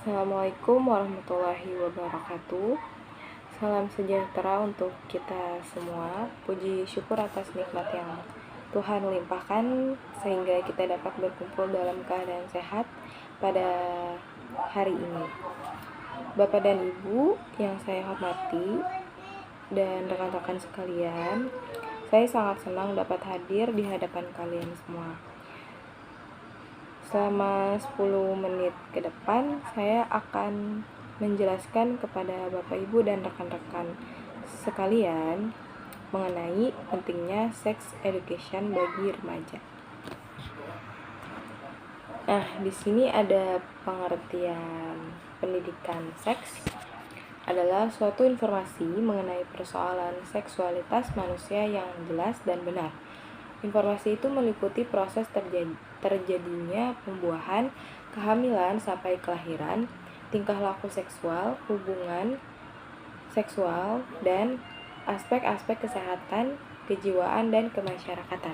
Assalamualaikum warahmatullahi wabarakatuh. Salam sejahtera untuk kita semua. Puji syukur atas nikmat yang Tuhan limpahkan sehingga kita dapat berkumpul dalam keadaan sehat pada hari ini. Bapak dan Ibu yang saya hormati dan rekan-rekan sekalian, saya sangat senang dapat hadir di hadapan kalian semua. Selama 10 menit ke depan, saya akan menjelaskan kepada Bapak Ibu dan rekan-rekan sekalian mengenai pentingnya sex education bagi remaja. Nah, di sini ada pengertian pendidikan seks adalah suatu informasi mengenai persoalan seksualitas manusia yang jelas dan benar. Informasi itu meliputi proses terjadinya pembuahan, kehamilan sampai kelahiran, tingkah laku seksual, hubungan seksual, dan aspek-aspek kesehatan, kejiwaan, dan kemasyarakatan.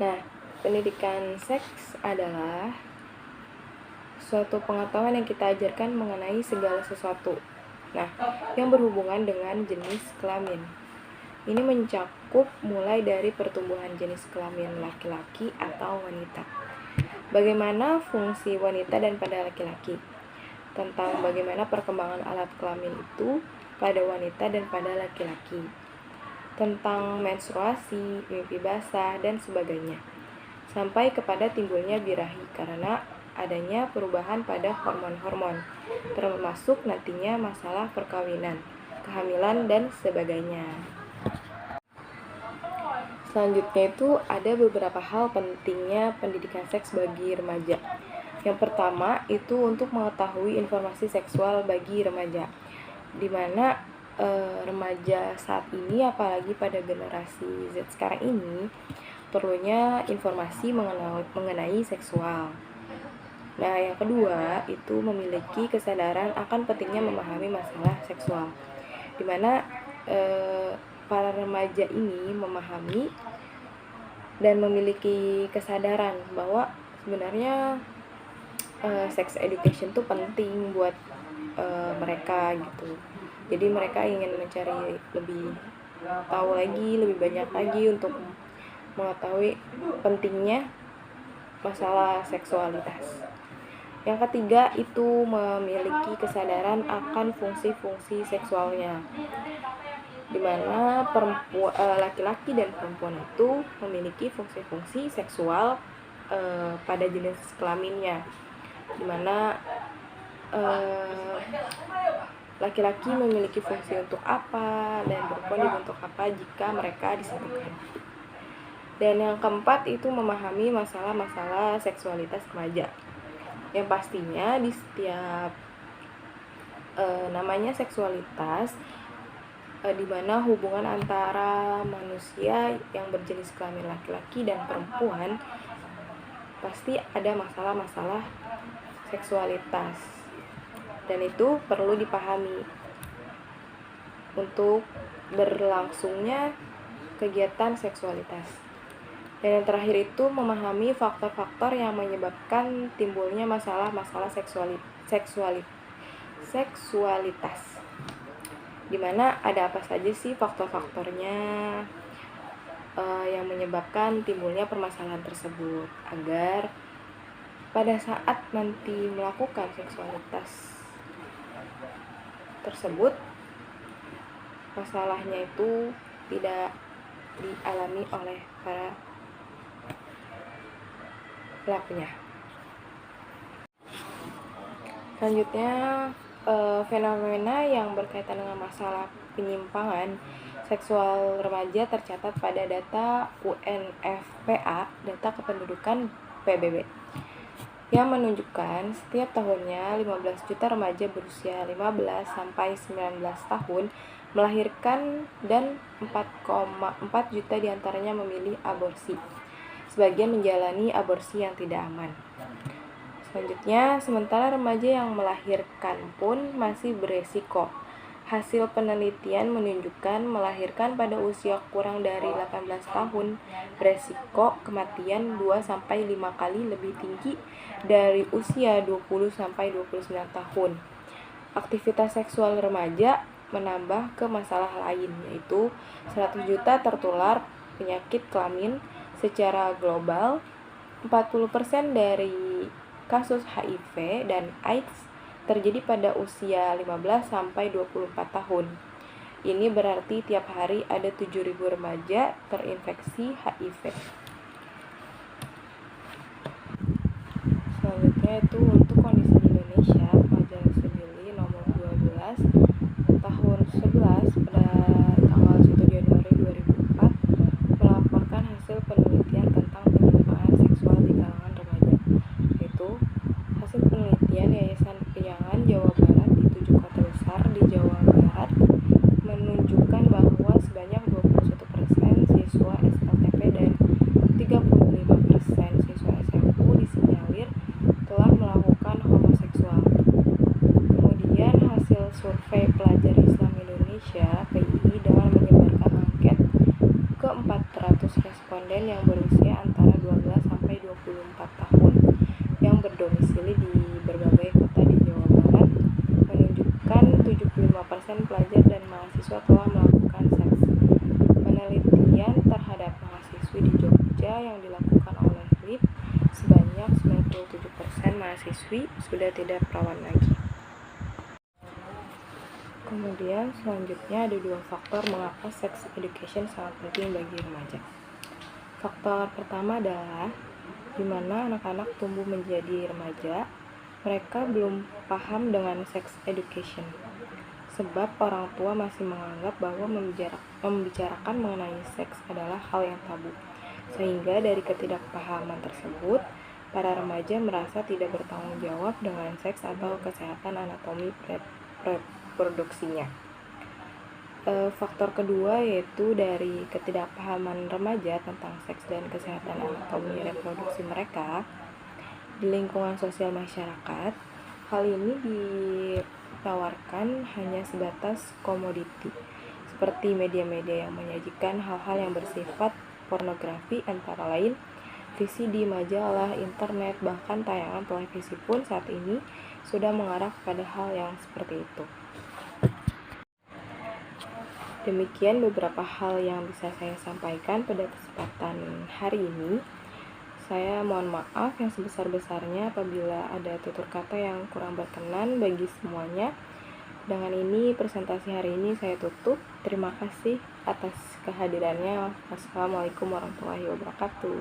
Nah, pendidikan seks adalah suatu pengetahuan yang kita ajarkan mengenai segala sesuatu. Nah, yang berhubungan dengan jenis kelamin. Ini mencakup mulai dari pertumbuhan jenis kelamin laki-laki atau wanita. Bagaimana fungsi wanita dan pada laki-laki. Tentang bagaimana perkembangan alat kelamin itu pada wanita dan pada laki-laki. Tentang menstruasi, mimpi basah, dan sebagainya. Sampai kepada timbulnya birahi karena adanya perubahan pada hormon-hormon, termasuk nantinya masalah perkawinan, kehamilan, dan sebagainya. Selanjutnya itu ada beberapa hal pentingnya pendidikan seks bagi remaja. Yang pertama itu untuk mengetahui informasi seksual bagi remaja, di mana remaja saat ini apalagi pada generasi Z sekarang ini perlunya informasi mengenai seksual. Nah, yang kedua itu memiliki kesadaran akan pentingnya memahami masalah seksual, di mana para remaja ini memahami dan memiliki kesadaran bahwa sebenarnya sex education itu penting buat mereka gitu. Jadi mereka ingin mencari lebih tahu lagi, lebih banyak lagi untuk mengetahui pentingnya masalah seksualitas. Yang ketiga itu memiliki kesadaran akan fungsi-fungsi seksualnya, di mana laki-laki dan perempuan itu memiliki fungsi-fungsi seksual pada jenis kelaminnya, di mana laki-laki memiliki fungsi untuk apa dan perempuan dibentuk apa jika mereka disatukan. Dan yang keempat itu memahami masalah-masalah seksualitas remaja, yang pastinya di setiap namanya seksualitas di mana hubungan antara manusia yang berjenis kelamin laki-laki dan perempuan pasti ada masalah-masalah seksualitas, dan itu perlu dipahami untuk berlangsungnya kegiatan seksualitas. Dan yang terakhir itu memahami faktor-faktor yang menyebabkan timbulnya masalah-masalah seksualitas, dimana ada apa saja sih faktor-faktornya yang menyebabkan timbulnya permasalahan tersebut, agar pada saat nanti melakukan seksualitas tersebut masalahnya itu tidak dialami oleh para pelakunya. Selanjutnya fenomena yang berkaitan dengan masalah penyimpangan seksual remaja tercatat pada data UNFPA, data kependudukan PBB, yang menunjukkan setiap tahunnya 15 juta remaja berusia 15 sampai 19 tahun melahirkan dan 4,4 juta diantaranya memilih aborsi. Sebagian menjalani aborsi yang tidak aman. Selanjutnya, sementara remaja yang melahirkan pun masih beresiko Hasil penelitian menunjukkan melahirkan pada usia kurang dari 18 tahun beresiko kematian 2-5 kali lebih tinggi dari usia 20-29 tahun. Aktivitas seksual remaja menambah ke masalah lain, yaitu 100 juta tertular penyakit kelamin secara global, 40% dari kasus HIV dan AIDS terjadi pada usia 15-24 tahun. Ini berarti tiap hari ada 7.000 remaja terinfeksi HIV. Selanjutnya itu untuk kondisi di Indonesia, majalah Sibili nomor 12 tahun 11 pada tanggal 1 Januari 2004 melaporkan hasil penelitian tentang penyimpangan seksual di kalangan remaja, yaitu hasil penelitian Yayasan Peyangan Jawa Barat di 7 kota besar di Jawa Barat menunjukkan bahwa sebanyak 21% siswa SLTP dan 35% siswa SMU disinyalir telah melakukan homoseksual. Kemudian hasil survei pelajar Islam Indonesia (PII) dengan menyebarkan angket ke 400 responden yang berusia antara 12 sampai 24 tahun yang berdomisili di berbagai kota di Jawa Barat menunjukkan 75% pelajar dan mahasiswa telah melakukan seks. Penelitian terhadap mahasiswi di Jogja yang dilakukan oleh LIP sebanyak 97% mahasiswi sudah tidak perawan lagi. Kemudian selanjutnya ada 2 faktor mengapa sex education sangat penting bagi remaja. Faktor pertama adalah di mana anak-anak tumbuh menjadi remaja, mereka belum paham dengan sex education. Sebab orang tua masih menganggap bahwa membicarakan mengenai seks adalah hal yang tabu. Sehingga dari ketidakpahaman tersebut, para remaja merasa tidak bertanggung jawab dengan seks atau kesehatan anatomi reproduksinya. Faktor kedua yaitu dari ketidakpahaman remaja tentang seks dan kesehatan anatomi reproduksi mereka di lingkungan sosial masyarakat. Hal ini ditawarkan hanya sebatas komoditi, seperti media-media yang menyajikan hal-hal yang bersifat pornografi, antara lain VCD, majalah, internet, bahkan tayangan televisi pun saat ini sudah mengarah pada hal yang seperti itu. Demikian beberapa hal yang bisa saya sampaikan pada kesempatan hari ini. Saya mohon maaf yang sebesar-besarnya apabila ada tutur kata yang kurang berkenan bagi semuanya. Dengan ini presentasi hari ini saya tutup. Terima kasih atas kehadirannya. Wassalamualaikum warahmatullahi wabarakatuh.